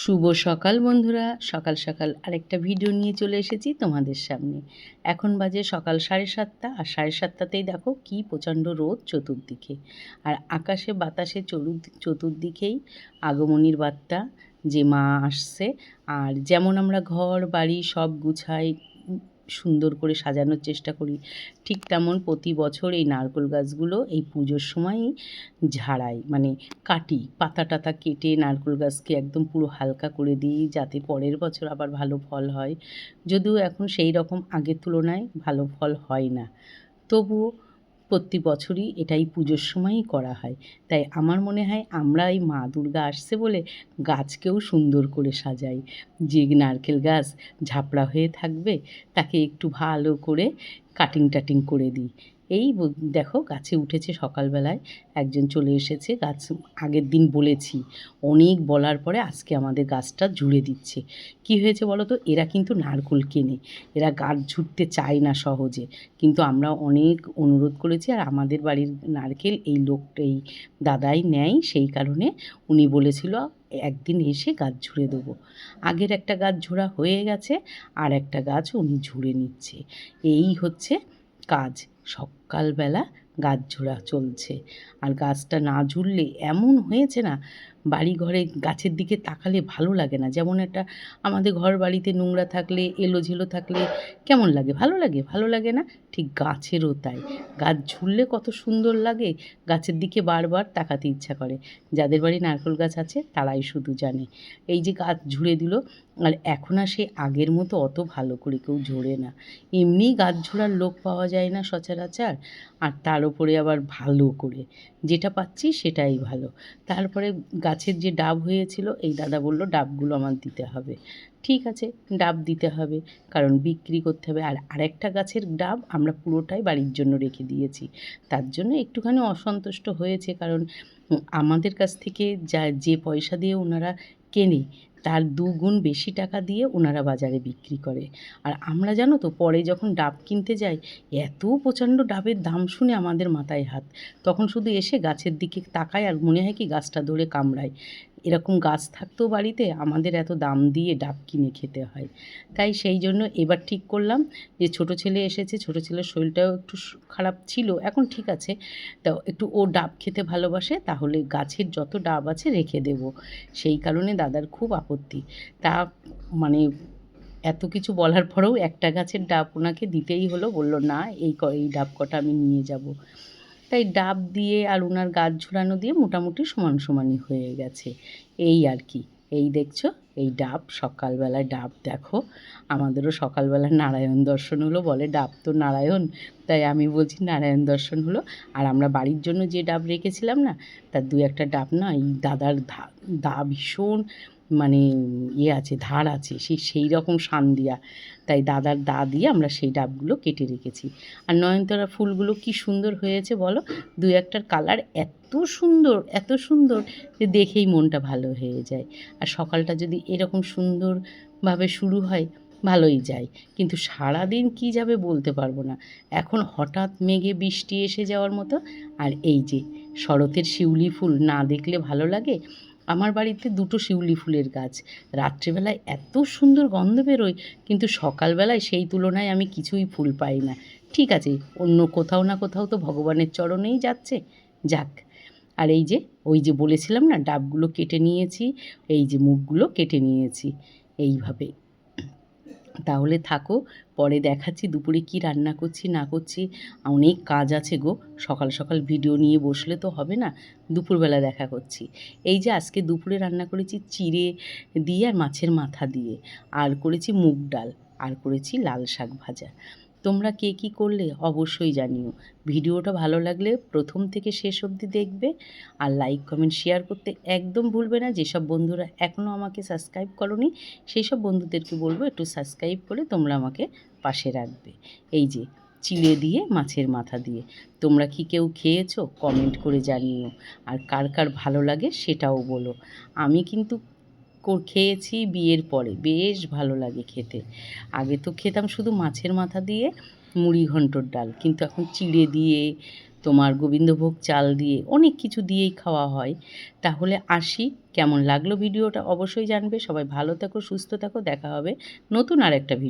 শুভ সকাল বন্ধুরা, সকাল সকাল আরেকটা ভিডিও নিয়ে চলে এসেছি তোমাদের সামনে। এখন বাজে সকাল 7:30, আর 7:30তেই দেখো কি প্রচণ্ড রোদ চতুর্দিকে, আর আকাশে বাতাসে চতুর্দিকেই আগমনীর বার্তা যে মা আসছে। আর যেমন আমরা ঘর বাড়ি সব গুছাই, সুন্দর করে সাজানোর চেষ্টা করি, ঠিক তেমন প্রতি বছর এই নারকেল গাছগুলো এই পুজোর সময়ই ঝাড়াই, মানে কাটি, পাতা টাতা কেটে নারকেল গাছকে একদম পুরো হালকা করে দিই, যাতে পরের বছর আবার ভালো ফল হয়। যদিও এখন সেই রকম আগের তুলনায় ভালো ফল হয় না, তবুও প্রতি বছরই এটাই পুজোর সময়ই করা হয়। তাই আমার মনে হয় আমরা এই মা দুর্গা আসছে বলে গাছকেও সুন্দর করে সাজাই। যে নারকেল গাছ ঝাপড়া হয়ে থাকবে তাকে একটু ভালো করে কাটিং টাটিং করে দিই। এই দেখো গাছে উঠেছে সকালবেলায়, একজন চলে এসেছে। গাছ আগের দিন বলেছি, অনেক বলার পরে আজকে আমাদের গাছটা ঝুড়ে দিচ্ছে। কি হয়েছে বলো তো, এরা কিন্তু নারকেল কেনে, এরা গাছ ঝুড়তে চায় না সহজে, কিন্তু আমরা অনেক অনুরোধ করেছি, আর আমাদের বাড়ির নারকেল এই দাদাই নেয়, সেই কারণে উনি বলেছিল একদিন এসে গাছ ঝুড়ে দেবো। আগের একটা গাছ ঝোড়া হয়ে গেছে, আর একটা গাছ উনি ঝুড়ে নিচ্ছে। এই হচ্ছে কাজ, সকালবেলা গাছ ঝোড়া চলছে। আর গাছটা না ঝুড়লে এমন হয়েছে না, বাড়ি ঘরে গাছের দিকে তাকালে ভালো লাগে না। যেমন একটা আমাদের ঘর বাড়িতে নোংরা থাকলে, এলোঝেলো থাকলে কেমন লাগে? ভালো লাগে? ভালো লাগে না? ঠিক গাছেরও তাই। গাছ ঝুললে কত সুন্দর লাগে, গাছের দিকে বারবার তাকাতে ইচ্ছা করে। যাদের বাড়ি নারকেল গাছ আছে তারাই শুধু জানে। এই যে গাছ ঝুড়ে দিল, আর এখন আর সে আগের মতো অত ভালো করে কেউ ঝোড়ে না। এমনিই গাছ ঝোড়ার লোক পাওয়া যায় না সচরাচর, আর তার উপরে আবার ভালো করে যেটা পাচ্ছি সেটাই ভালো। তারপরে গাছের যে ডাব হয়েছিল, এই দাদা বলল ডাবগুলো আমার দিতে হবে। ঠিক আছে, ডাব দিতে হবে, কারণ বিক্রি করতে হবে। আর আরেকটা গাছের ডাব আমরা পুরোটাই বাড়ির জন্য রেখে দিয়েছি। তার জন্য একটুখানি অসন্তুষ্ট হয়েছে, কারণ আমাদের কাছ থেকে যে পয়সা দিয়ে ওনারা কেনে, তার 2 গুণ বেশি টাকা দিয়ে ওনারা বাজারে বিক্রি করে। আর আমরা জানো তো, পরে যখন ডাব কিনতে যাই, এত প্রচণ্ড ডাবের দাম শুনে আমাদের মাথায় হাত। তখন শুধু এসে গাছের দিকে তাকাই, আর মনে হয় কি গাছটা ধরে কামড়াই। এরকম গাছ থাকতেও বাড়িতে আমাদের এত দাম দিয়ে ডাব কিনে খেতে হয়। তাই সেই জন্য এবার ঠিক করলাম যে ছোটো ছেলে এসেছে, ছোটো ছেলের শরীরটাও একটু খারাপ ছিল, এখন ঠিক আছে। তো একটু ও ডাব খেতে ভালোবাসে, তাহলে গাছের যত ডাব আছে রেখে দেবো। সেই কারণে দাদার খুব আপত্তি। তা মানে এত কিছু বলার পরেও একটা গাছের ডাব ওনাকে দিতেই হলো। বলল না, এই ডাব কটা আমি নিয়ে যাব। তাই ডাব দিয়ে আর ওনার গাছ ঝোড়ানো দিয়ে মোটামুটি সমান সমানই হয়ে গেছে। এই আর কি। এই দেখছো, এই ডাব সকালবেলায় ডাব দেখো। আমাদেরও সকালবেলা নারায়ণ দর্শন হলো, বলে ডাব তো নারায়ণ, তাই আমি বলছি নারায়ণ দর্শন হলো। আর আমরা বাড়ির জন্য যে ডাব রেখেছিলাম না, তার 2-1টা ডাব না এই দাদার দা ভীষণ মানে আছে, ধার আছে, সেই রকম শান দিয়া, তাই দাদার দা দিয়ে আমরা সেই ডাবগুলো কেটে রেখেছি। আর নয়নতারা ফুলগুলো কি সুন্দর হয়েছে বলো, 2-1টার কালার এত সুন্দর, এত সুন্দর যে দেখেই মনটা ভালো হয়ে যায়। আর সকালটা যদি এরকম সুন্দরভাবে শুরু হয়, ভালোই যায়। কিন্তু সারাদিন কী যাবে বলতে পারবো না। এখন হঠাৎ মেঘে বৃষ্টি এসে যাওয়ার মতো। আর এই যে শরতের শিউলি ফুল না দেখলে ভালো লাগে? আমার বাড়িতে 2টো শিউলি ফুলের গাছ। রাত্রেবেলায় এত সুন্দর গন্ধ বেরোয়, কিন্তু সকালবেলায় সেই তুলনায় আমি কিছুই ফুল পাই না। ঠিক আছে, অন্য কোথাও না কোথাও তো ভগবানের চরণেই যাচ্ছে, যাক। আর এই যে ওই যে বলেছিলাম না ডাবগুলো কেটে নিয়েছি, এই যে মুখগুলো কেটে নিয়েছি এইভাবে। তাহলে থাকো, পরে দেখাচ্ছি দুপুরে কি রান্না করছি না করছি। অনেক কাজ আছে গো, সকাল সকাল ভিডিও নিয়ে বসলে তো হবে না, দুপুরবেলা দেখা করছি। এই যে আজকে দুপুরে রান্না করেছি চিড়ে দিয়ে আর মাছের মাথা দিয়ে, আর করেছি মুগ ডাল, আর করেছি লাল শাক ভাজা। তোমরা কে কী করলে অবশ্যই জানিও। ভিডিওটা ভালো লাগলে প্রথম থেকে শেষ অবধি দেখবে, আর লাইক কমেন্ট শেয়ার করতে একদম ভুলবে না। যেসব বন্ধুরা এখনও আমাকে সাবস্ক্রাইব করোনি, সেই সব বন্ধুদেরকে বলবো একটু সাবস্ক্রাইব করে তোমরা আমাকে পাশে রাখবে। এই যে চিড়ে দিয়ে মাছের মাথা দিয়ে, তোমরা কি কেউ খেয়েছো কমেন্ট করে জানিও, আর কার কার ভালো লাগে সেটাও বলো। আমি কিন্তু খেয়েছি বিয়ের পরে, বেশ ভালো লাগে খেতে। আগে তো খেতাম শুধু মাছের মাথা দিয়ে মুড়ি ঘন্টর ডাল, কিন্তু এখন চিড়ে দিয়ে তোমার গোবিন্দভোগ চাল দিয়ে অনেক কিছু দিয়েই খাওয়া হয়। তাহলে আসি, কেমন লাগলো ভিডিওটা অবশ্যই জানবে। সবাই ভালো থেকো, সুস্থ থাকো, দেখা হবে নতুন আরেকটা ভিডিও।